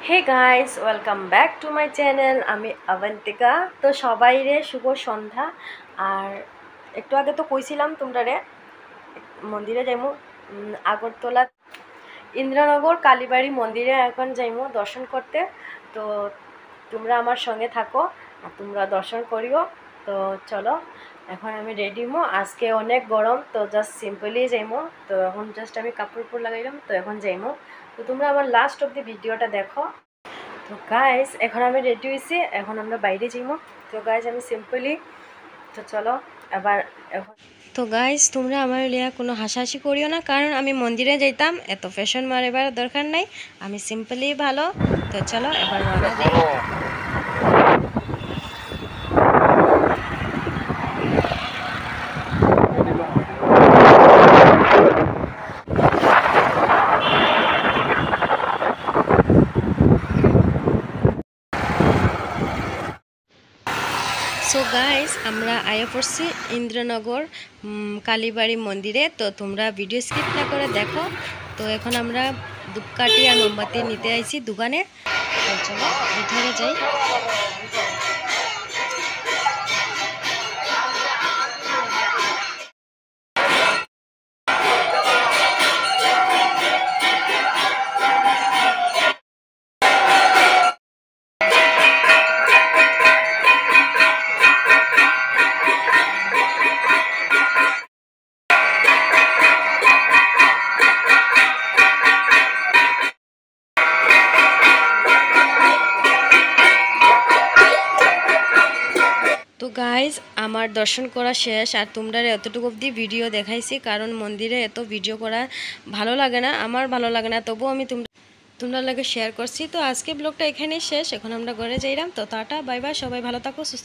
Hey guys, welcome back to my channel. আমি অবন্তিকা। তো সবাইরে শুভ সন্ধ্যা। আর একটু আগে তো কইছিলাম তোমরা রে মন্দিরে যাইমু আগরতলা ইন্দ্রনগর কালীবাড়ি মন্দিরে এখন যাইমু দর্শন করতে। তো তোমরা আমার সঙ্গে থাকো আর তোমরা দর্শন করিও। তো চলো, এখন আমি রেডি মো। আজকে অনেক গরম, তো জাস্ট সিম্পলি যাইমো। তো এখন জাস্ট আমি কাপড় লাগাইলাম, তো এখন যাইমো। তো তোমরা আমার লাস্ট অব দি ভিডিওটা দেখো। তো গাইস, এখন আমি রেডি হয়েছি, এখন আমরা বাইরে যাইমো। তো গাইস, আমি সিম্পলি, তো চলো এবার এখন। তো গাইস, তোমরা আমার লিয়া কোনো হাসাহাসি করিও না, কারণ আমি মন্দিরে যাইতাম, এত ফ্যাশন মারিবার দরকার নাই। আমি সিম্পলি ভালো। তো চলো এবার রওনা দিই। সো গাইস, আমরা আয়া পড়ছি ইন্দ্রনগর কালীবাড়ি মন্দিরে। তো তোমরা ভিডিও স্কিপ না করে দেখো। তো এখন আমরা ধূপকাঠি আর মোমবাতি নিতে আইছি দোকানে। তো চলো ভিতরে যাই। তো গাইজ, আমার দর্শন করা শেষ, আর তোমরা এতটুকু অবধি ভিডিও দেখাইছি, কারণ মন্দিরে এত ভিডিও করা ভালো লাগে না, আমার ভালো লাগে না, তবুও আমি তোমরা লাগে শেয়ার করছি। তো আজকে ব্লগটা এখানেই শেষ, এখন আমরা ঘরে যাইলাম। তো টাটা, বাই বাই, সবাই ভালো থাকো, সুস্থ।